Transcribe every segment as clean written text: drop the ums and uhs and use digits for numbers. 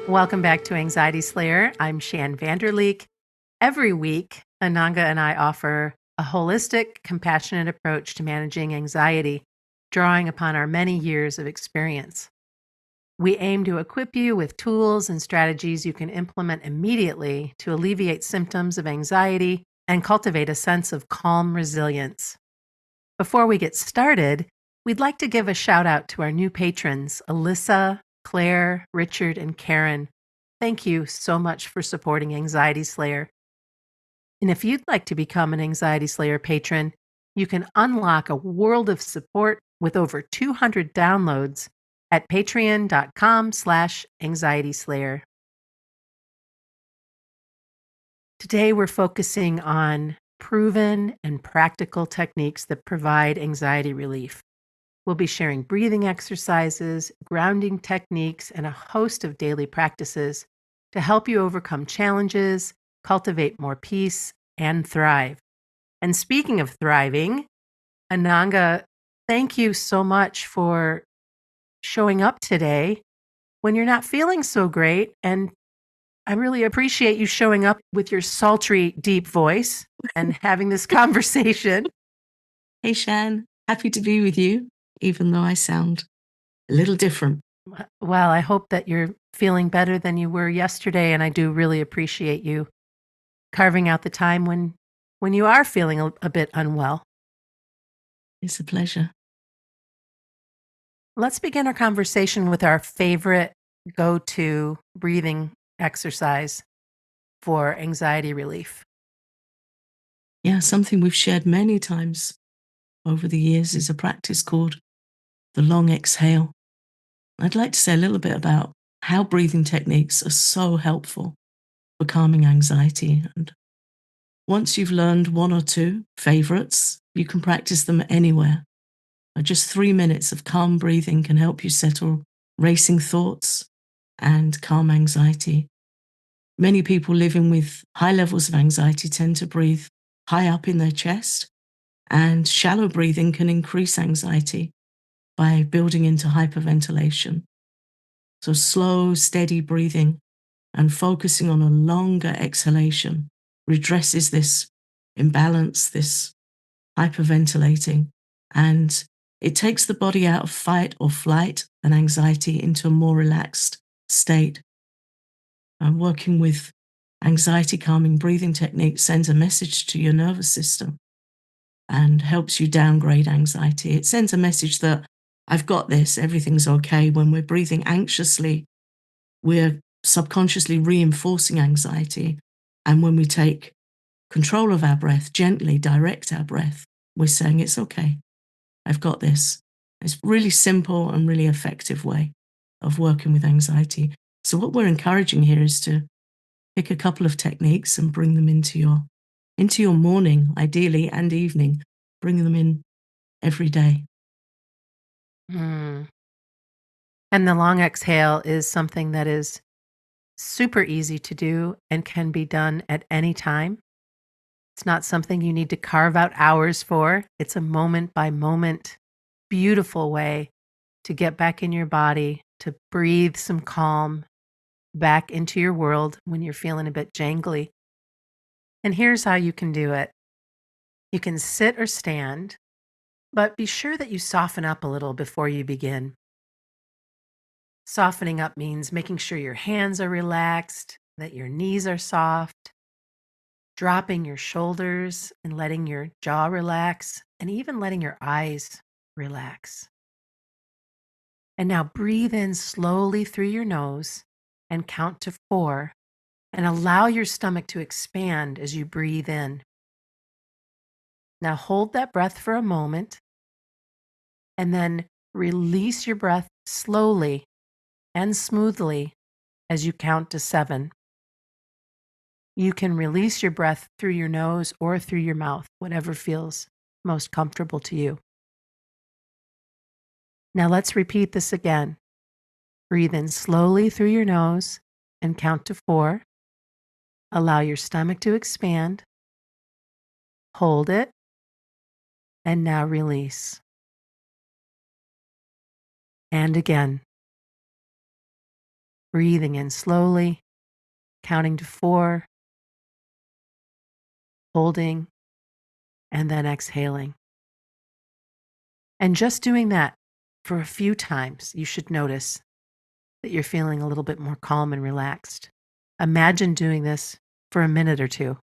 Welcome back to Anxiety Slayer. I'm Shan Vanderleek. Every week, Ananga and I offer a holistic, compassionate approach to managing anxiety, drawing upon our many years of experience. We aim to equip you with tools and strategies you can implement immediately to alleviate symptoms of anxiety and cultivate a sense of calm resilience. Before we get started, we'd like to give a shout out to our new patrons, Alyssa, Claire, Richard, and Karen. Thank you so much for supporting Anxiety Slayer. And if you'd like to become an Anxiety Slayer patron, you can unlock a world of support with over 200 downloads at patreon.com/anxietyslayer. Today, we're focusing on proven and practical techniques that provide anxiety relief. We'll be sharing breathing exercises, grounding techniques, and a host of daily practices to help you overcome challenges, cultivate more peace, and thrive. And speaking of thriving, Ananga, thank you so much for showing up today when you're not feeling so great. And I really appreciate you showing up with your sultry, deep voice and having this conversation. Hey, Shan, happy to be with you, even though I sound a little different. Well, I hope that you're feeling better than you were yesterday, and I do really appreciate you carving out the time when you are feeling a bit unwell. It's a pleasure. Let's begin our conversation with our favorite go-to breathing exercise for anxiety relief. Yeah, something we've shared many times over the years is a practice called the long exhale. I'd like to say a little bit about how breathing techniques are so helpful for calming anxiety. And once you've learned one or two favorites, you can practice them anywhere. Just 3 minutes of calm breathing can help you settle racing thoughts and calm anxiety. Many people living with high levels of anxiety tend to breathe high up in their chest, and shallow breathing can increase anxiety by building into hyperventilation. So slow, steady breathing and focusing on a longer exhalation redresses this imbalance, this hyperventilating, and it takes the body out of fight or flight and anxiety into a more relaxed state. And working with anxiety calming breathing techniques sends a message to your nervous system and helps you downgrade anxiety. It sends a message that I've got this, everything's okay. When we're breathing anxiously, we're subconsciously reinforcing anxiety. And when we take control of our breath, gently direct our breath, we're saying it's okay. I've got this. It's a really simple and really effective way of working with anxiety. So what we're encouraging here is to pick a couple of techniques and bring them into your morning, ideally, and evening. Bring them in every day. And the long exhale is something that is super easy to do and can be done at any time. It's not something you need to carve out hours for. It's a moment by moment, beautiful way to get back in your body, to breathe some calm back into your world when you're feeling a bit jangly. And here's how you can do it. You can sit or stand, but be sure that you soften up a little before you begin. Softening up means making sure your hands are relaxed, that your knees are soft, dropping your shoulders and letting your jaw relax, and even letting your eyes relax. And now breathe in slowly through your nose and count to 4, and allow your stomach to expand as you breathe in. Now hold that breath for a moment and then release your breath slowly and smoothly as you count to 7. You can release your breath through your nose or through your mouth, whatever feels most comfortable to you. Now let's repeat this again. Breathe in slowly through your nose and count to 4. Allow your stomach to expand. Hold it. And now release. And again. breathing in slowly, counting to 4, holding, and then exhaling. And just doing that for a few times, you should notice that you're feeling a little bit more calm and relaxed. Imagine doing this for a minute or two.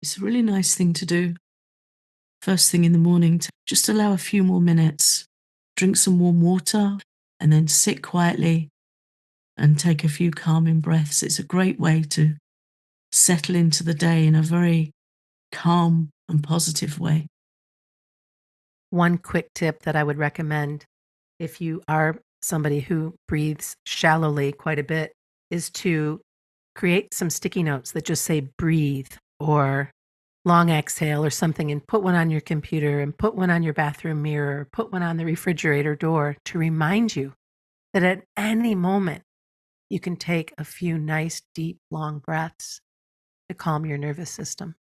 It's a really nice thing to do first thing in the morning to just allow a few more minutes, drink some warm water, and then sit quietly and take a few calming breaths. It's a great way to settle into the day in a very calm and positive way. One quick tip that I would recommend if you are somebody who breathes shallowly quite a bit is to create some sticky notes that just say breathe or long exhale or something, and put one on your computer and put one on your bathroom mirror, put one on the refrigerator door to remind you that at any moment you can take a few nice, deep, long breaths to calm your nervous system.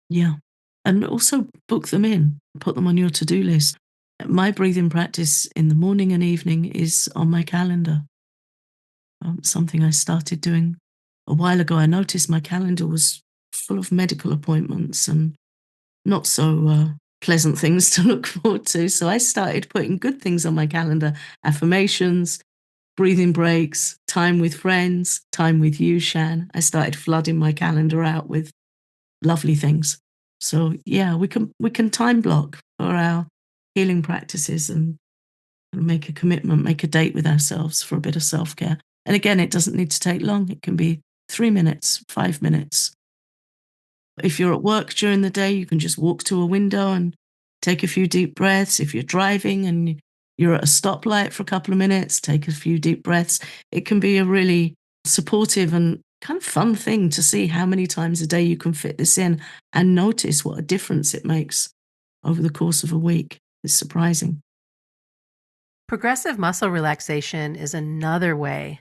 Yeah. And also book them in, put them on your to do list. My breathing practice in the morning and evening is on my calendar. Something I started doing a while ago. I noticed my calendar was full of medical appointments and not so pleasant things to look forward to. So I started putting good things on my calendar: affirmations, breathing breaks, time with friends, time with you, Shan. I started flooding my calendar out with lovely things. So yeah, we can time block for our healing practices and make a commitment, make a date with ourselves for a bit of self-care. And again, it doesn't need to take long. It can be 3 minutes, 5 minutes. If you're at work during the day, you can just walk to a window and take a few deep breaths. If you're driving and you're at a stoplight for a couple of minutes, take a few deep breaths. It can be a really supportive and kind of fun thing to see how many times a day you can fit this in and notice what a difference it makes over the course of a week. It's surprising. Progressive muscle relaxation is another way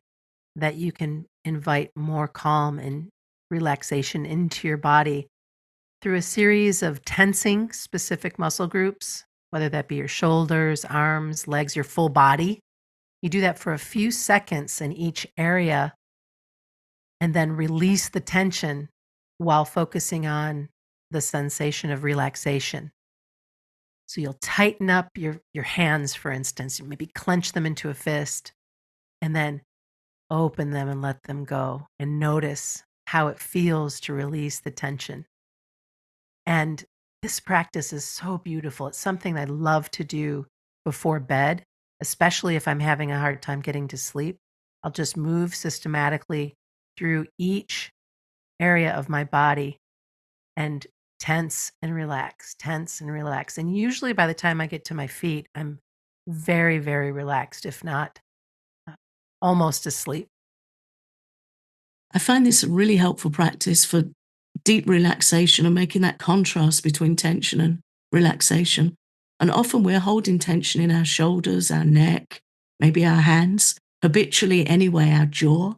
that you can invite more calm and relaxation into your body through a series of tensing specific muscle groups, whether that be your shoulders, arms, legs, your full body. You do that for a few seconds in each area and then release the tension while focusing on the sensation of relaxation. So you'll tighten up your hands, for instance, you maybe clench them into a fist and then open them and let them go and notice how it feels to release the tension. And this practice is so beautiful. It's something I love to do before bed, especially if I'm having a hard time getting to sleep. I'll just move systematically through each area of my body and tense and relax, tense and relax. And usually by the time I get to my feet, I'm very, very relaxed, if not uh, almost asleep. I find this a really helpful practice for deep relaxation and making that contrast between tension and relaxation. And often we're holding tension in our shoulders, our neck, maybe our hands, habitually anyway, our jaw,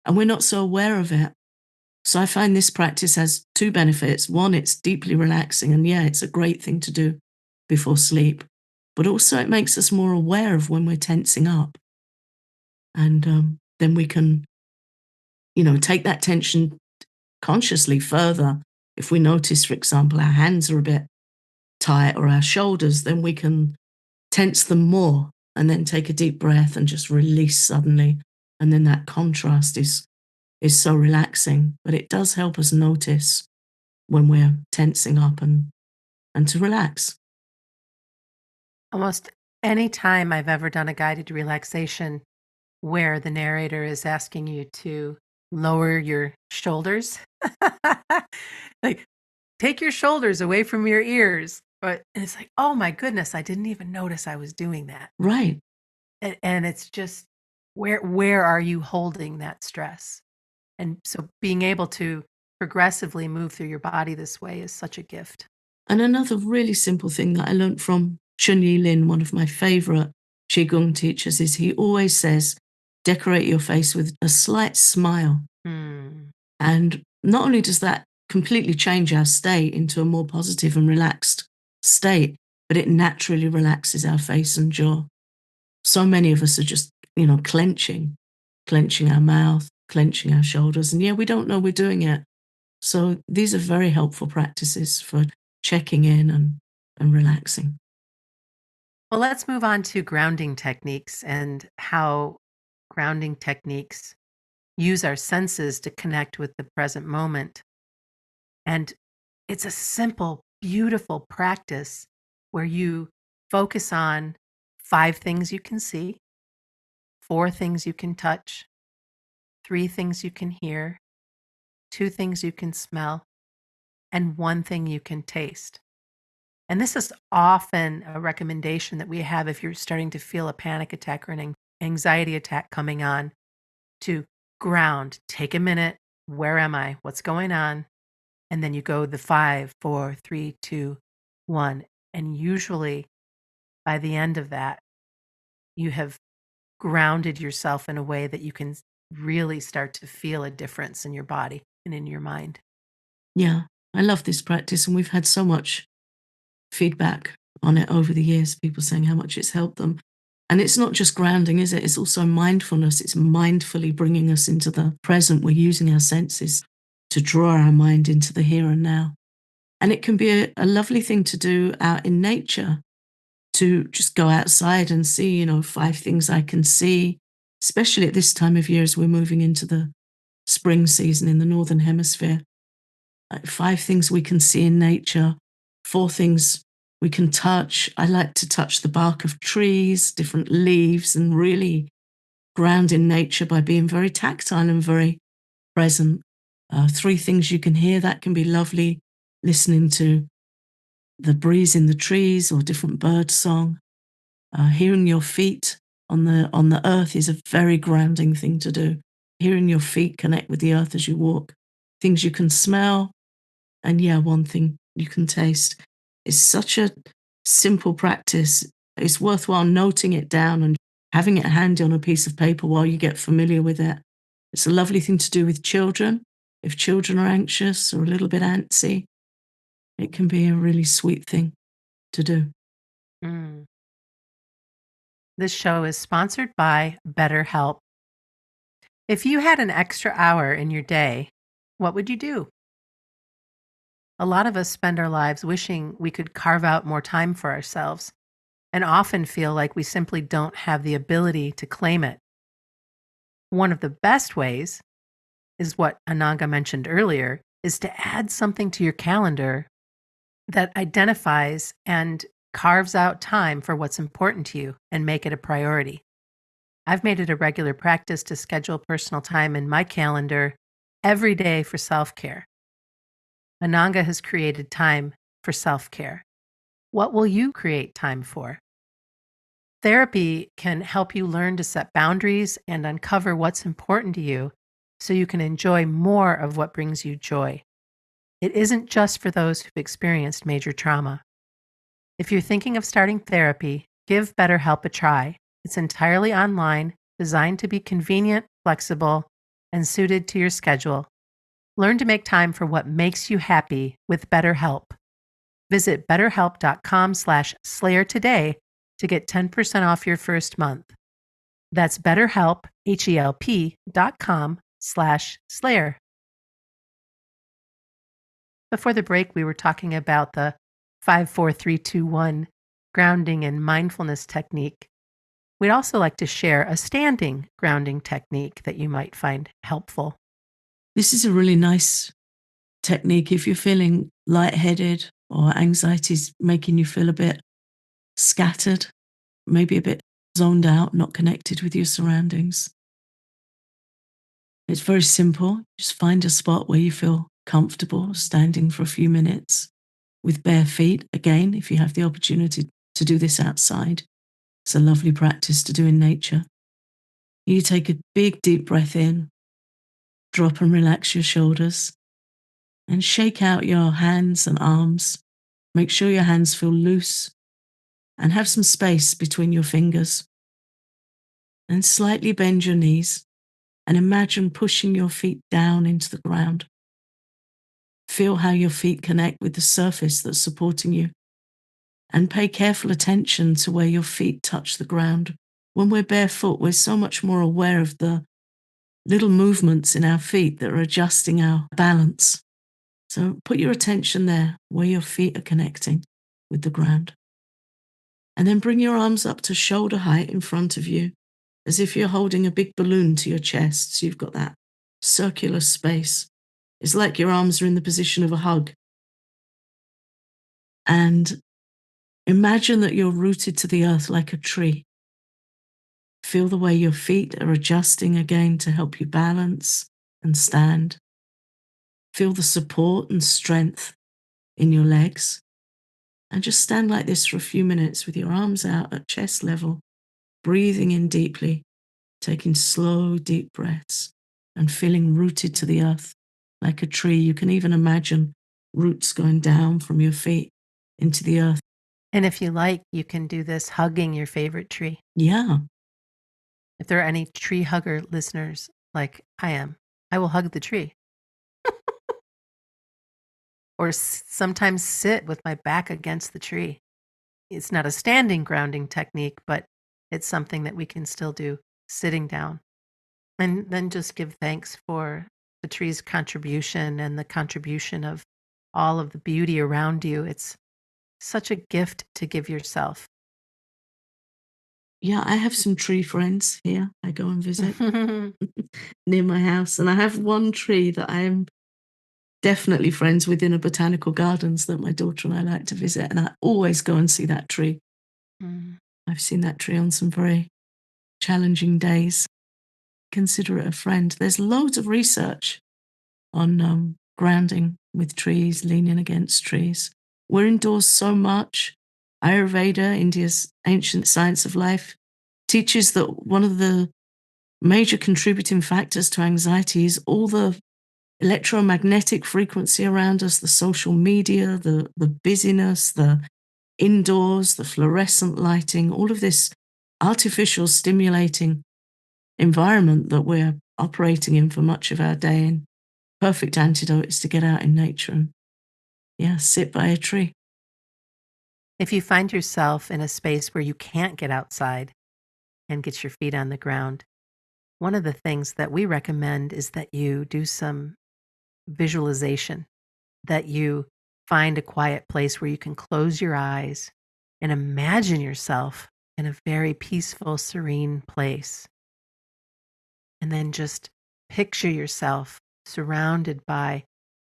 and we're not so aware of it. So I find this practice has two benefits. One, it's deeply relaxing, and yeah, it's a great thing to do before sleep. But also, it makes us more aware of when we're tensing up. And then we can, take that tension consciously further. If we notice, for example, our hands are a bit tight or our shoulders, then we can tense them more and then take a deep breath and just release suddenly. And then that contrast is so relaxing. But it does help us notice when we're tensing up and to relax. Almost any time I've ever done a guided relaxation where the narrator is asking you to lower your shoulders, like take your shoulders away from your ears. But it's like, oh my goodness, I didn't even notice I was doing that. Right. And it's just where are you holding that stress? And so being able to progressively move through your body this way is such a gift. And another really simple thing that I learned from Chun-Yi Lin, one of my favorite Qigong teachers, is he always says, decorate your face with a slight smile. Hmm. And not only does that completely change our state into a more positive and relaxed state, but it naturally relaxes our face and jaw. So many of us are just clenching our mouth, clenching our shoulders. And yeah, we don't know we're doing it. So these are very helpful practices for checking in and relaxing. Well, let's move on to grounding techniques and how grounding techniques use our senses to connect with the present moment. And it's a simple, beautiful practice where you focus on 5 things you can see, 4 things you can touch, 3 things you can hear, 2 things you can smell, and 1 thing you can taste. And this is often a recommendation that we have if you're starting to feel a panic attack or an anxiety attack coming on to ground, take a minute. Where am I? What's going on? And then you go the 5, 4, 3, 2, 1. And usually by the end of that, you have grounded yourself in a way that you can really start to feel a difference in your body and in your mind. Yeah, I love this practice, and we've had so much feedback on it over the years, people saying how much it's helped them. And it's not just grounding, is it? It's also mindfulness. It's mindfully bringing us into the present. We're using our senses to draw our mind into the here and now. And it can be a lovely thing to do out in nature, to just go outside and see, 5 things I can see, especially at this time of year as we're moving into the spring season in the Northern Hemisphere. Like 5 things we can see in nature, 4 things we can touch. I like to touch the bark of trees, different leaves, and really ground in nature by being very tactile and very present. 3 things you can hear, that can be lovely, listening to the breeze in the trees or different bird song. Hearing your feet on the earth is a very grounding thing to do. Hearing your feet connect with the earth as you walk. Things you can smell, and yeah, 1 thing you can taste. It's such a simple practice. It's worthwhile noting it down and having it handy on a piece of paper while you get familiar with it. It's a lovely thing to do with children. If children are anxious or a little bit antsy, it can be a really sweet thing to do. Mm. This show is sponsored by BetterHelp. If you had an extra hour in your day, what would you do? A lot of us spend our lives wishing we could carve out more time for ourselves and often feel like we simply don't have the ability to claim it. One of the best ways is what Ananga mentioned earlier is to add something to your calendar that identifies and carves out time for what's important to you and make it a priority. I've made it a regular practice to schedule personal time in my calendar every day for self care. Ananga has created time for self care. What will you create time for? Therapy can help you learn to set boundaries and uncover what's important to you so you can enjoy more of what brings you joy. It isn't just for those who've experienced major trauma. If you're thinking of starting therapy, give BetterHelp a try. It's entirely online, designed to be convenient, flexible, and suited to your schedule. Learn to make time for what makes you happy with BetterHelp. Visit betterhelp.com/slayer today to get 10% off your first month. That's BetterHelp, HELP.com/slayer. Before the break, we were talking about the 5, 4, 3, 2, 1 grounding and mindfulness technique. We'd also like to share a standing grounding technique that you might find helpful. This is a really nice technique if you're feeling lightheaded or anxiety's making you feel a bit scattered, maybe a bit zoned out, not connected with your surroundings. It's very simple. Just find a spot where you feel comfortable standing for a few minutes with bare feet. Again, if you have the opportunity to do this outside, it's a lovely practice to do in nature. You take a big, deep breath in, drop and relax your shoulders, and shake out your hands and arms. Make sure your hands feel loose and have some space between your fingers. And slightly bend your knees and imagine pushing your feet down into the ground. Feel how your feet connect with the surface that's supporting you, and pay careful attention to where your feet touch the ground When we're barefoot, we're so much more aware of the little movements in our feet that are adjusting our balance. So put your attention there, where your feet are connecting with the ground. And then bring your arms up to shoulder height in front of you, as if you're holding a big balloon to your chest. So you've got that circular space. It's like your arms are in the position of a hug. And imagine that you're rooted to the earth like a tree. Feel the way your feet are adjusting again to help you balance and stand. Feel the support and strength in your legs. And just stand like this for a few minutes with your arms out at chest level, breathing in deeply, taking slow, deep breaths, and feeling rooted to the earth like a tree. You can even imagine roots going down from your feet into the earth. And if you like, you can do this hugging your favorite tree. Yeah. If there are any tree hugger listeners like I am, I will hug the tree. Or sometimes sit with my back against the tree. It's not a standing grounding technique, but it's something that we can still do sitting down. And then just give thanks for the tree's contribution and the contribution of all of the beauty around you. It's such a gift to give yourself. Yeah, I have some tree friends here. I go and visit near my house. And I have one tree that I am definitely friends with in a botanical gardens that my daughter and I like to visit. And I always go and see that tree. Mm. I've seen that tree on some very challenging days. Consider it a friend. There's loads of research on grounding with trees, leaning against trees. We're indoors so much. Ayurveda, India's ancient science of life, teaches that one of the major contributing factors to anxiety is all the electromagnetic frequency around us, the social media, the busyness, the indoors, the fluorescent lighting, all of this artificial stimulating environment that we're operating in for much of our day. And perfect antidote is to get out in nature and, yeah, sit by a tree. If you find yourself in a space where you can't get outside and get your feet on the ground, one of the things that we recommend is that you do some visualization, that you find a quiet place where you can close your eyes and imagine yourself in a very peaceful, serene place. And then just picture yourself surrounded by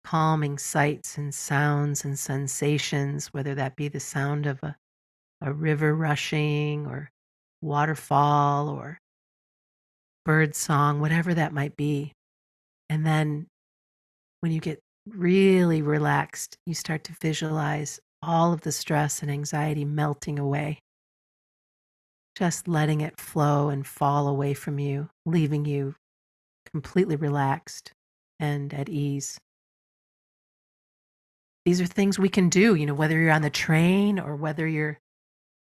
calming sights and sounds and sensations, whether that be the sound of a river rushing or waterfall or bird song, whatever that might be. And then when you get really relaxed, you start to visualize all of the stress and anxiety melting away, just letting it flow and fall away from you, leaving you completely relaxed and at ease. These are things we can do, whether you're on the train or whether you're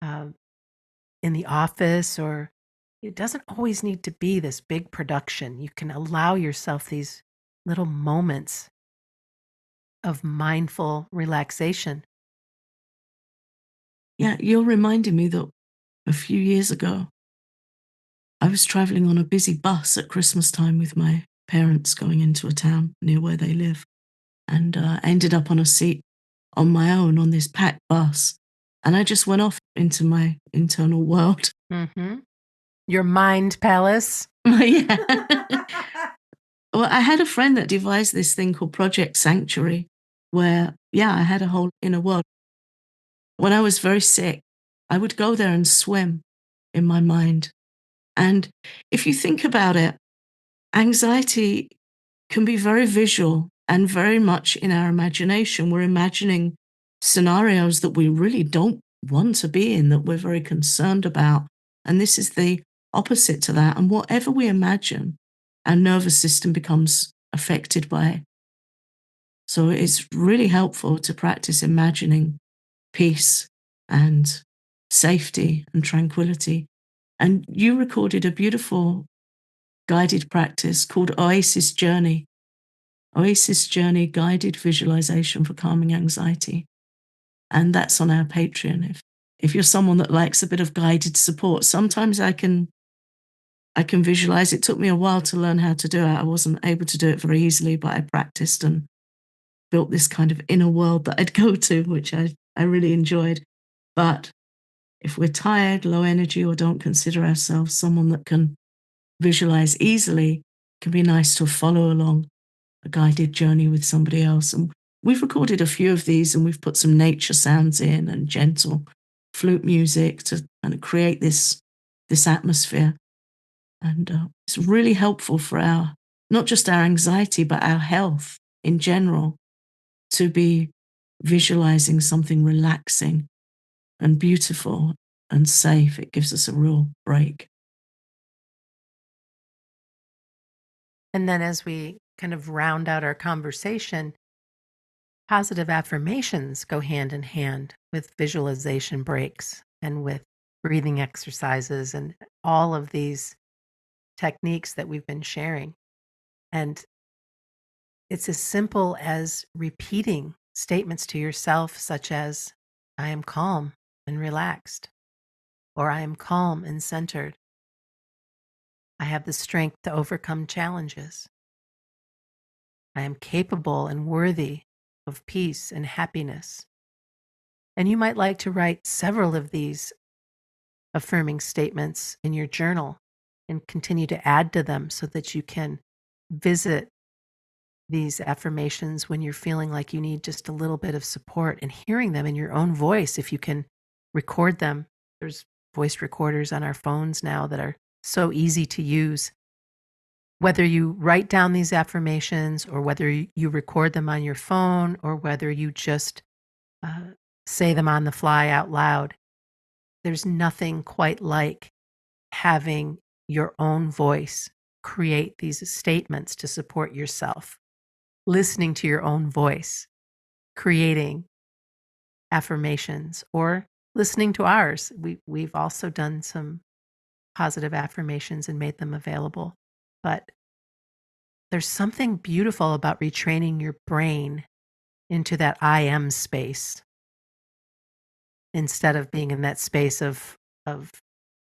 uh, in the office, or it doesn't always need to be this big production. You can allow yourself these little moments of mindful relaxation. Yeah, you're reminding me that a few years ago, I was traveling on a busy bus at Christmas time with my parents going into a town near where they live, and ended up on a seat on my own on this packed bus. And I just went off into my internal world. Mm-hmm. Your mind palace. Yeah. Well, I had a friend that devised this thing called Project Sanctuary, where, yeah, I had a whole inner world. When I was very sick, I would go there and swim in my mind. And if you think about it, anxiety can be very visual and very much in our imagination. We're imagining scenarios that we really don't want to be in, that we're very concerned about. And this is the opposite to that. And whatever we imagine, our nervous system becomes affected by it. So it's really helpful to practice imagining peace and safety and tranquility. And you recorded a beautiful guided practice called Oasis Journey. Oasis Journey Guided Visualization for Calming Anxiety. And that's on our Patreon. if you're someone that likes a bit of guided support, sometimes I can visualize. It took me a while to learn how to do it. I wasn't able to do it very easily, but I practiced and built this kind of inner world that I'd go to, which I really enjoyed. But if we're tired, low energy, or don't consider ourselves someone that can visualize easily, it can be nice to follow along a guided journey with somebody else. And we've recorded a few of these, and we've put some nature sounds in and gentle flute music to kind of create this atmosphere. And it's really helpful for not just our anxiety, but our health in general, to be visualizing something relaxing and beautiful and safe. It gives us a real break. And then as we kind of round out our conversation, positive affirmations go hand in hand with visualization breaks and with breathing exercises and all of these techniques that we've been sharing. And it's as simple as repeating statements to yourself, such as, I am calm and relaxed, or I am calm and centered. I have the strength to overcome challenges. I am capable and worthy of peace and happiness. And you might like to write several of these affirming statements in your journal and continue to add to them so that you can visit these affirmations when you're feeling like you need just a little bit of support, and hearing them in your own voice. If you can record them, there's voice recorders on our phones now that are so easy to use. Whether you write down these affirmations or whether you record them on your phone or whether you just uh, say them on the fly out loud, there's nothing quite like having your own voice create these statements to support yourself. Listening to your own voice, creating affirmations, or listening to ours. We've also done some positive affirmations and made them available. But there's something beautiful about retraining your brain into that I am space instead of being in that space of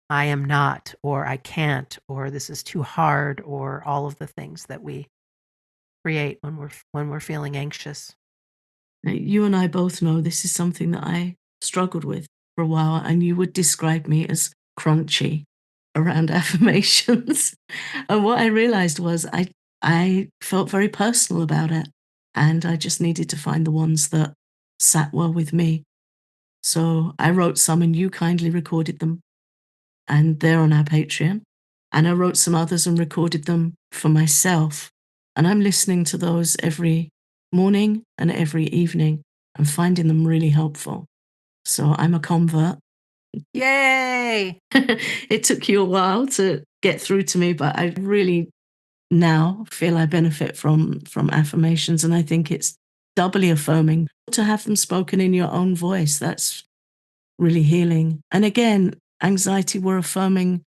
I am not, or I can't, or this is too hard, or all of the things that we create when we're feeling anxious. Now, you and I both know this is something that I struggled with for a while, and you would describe me as crunchy around affirmations. And what I realized was I felt very personal about it, and I just needed to find the ones that sat well with me. So I wrote some, and you kindly recorded them, and they're on our Patreon. And I wrote some others and recorded them for myself. And I'm listening to those every morning and every evening and finding them really helpful. So I'm a convert. Yay! It took you a while to get through to me, but I really now feel I benefit from affirmations, and I think it's doubly affirming to have them spoken in your own voice. That's really healing. And again, anxiety, we're affirming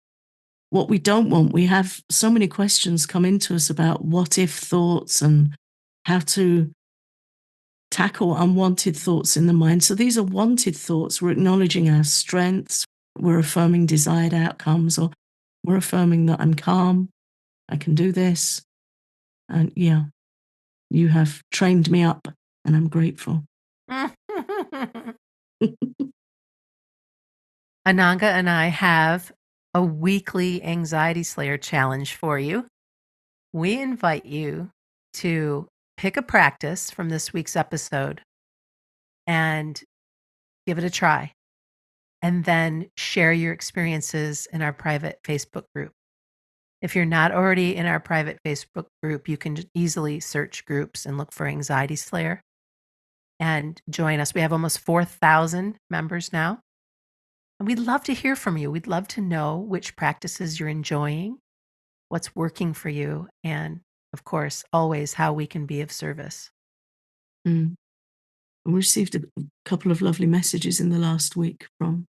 what we don't want. We have so many questions come into us about what if thoughts and how to tackle unwanted thoughts in the mind. So these are wanted thoughts. We're acknowledging our strengths. We're affirming desired outcomes, or we're affirming that I'm calm, I can do this. And yeah, you have trained me up, and I'm grateful. Ananga and I have a weekly Anxiety Slayer challenge for you. We invite you to pick a practice from this week's episode and give it a try, and then share your experiences in our private Facebook group. If you're not already in our private Facebook group, you can easily search groups and look for Anxiety Slayer and join us. We have almost 4,000 members now. And we'd love to hear from you. We'd love to know which practices you're enjoying, what's working for you, and of course, always how we can be of service. Mm. We received a couple of lovely messages in the last week from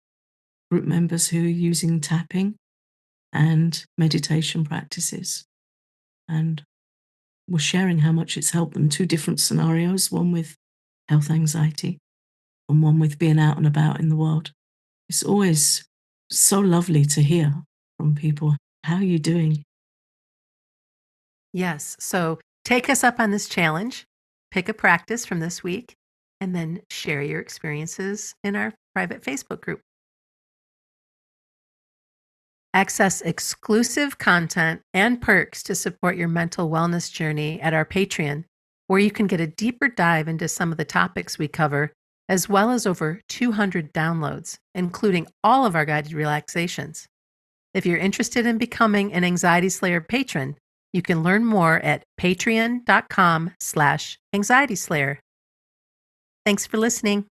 group members who are using tapping and meditation practices. And were sharing how much it's helped them. Two different scenarios, one with health anxiety and one with being out and about in the world. It's always so lovely to hear from people. How are you doing? Yes. So take us up on this challenge, pick a practice from this week, and then share your experiences in our private Facebook group. Access exclusive content and perks to support your mental wellness journey at our Patreon, where you can get a deeper dive into some of the topics we cover, as well as over 200 downloads, including all of our guided relaxations. If you're interested in becoming an Anxiety Slayer patron, you can learn more at patreon.com/anxietyslayer. Thanks for listening.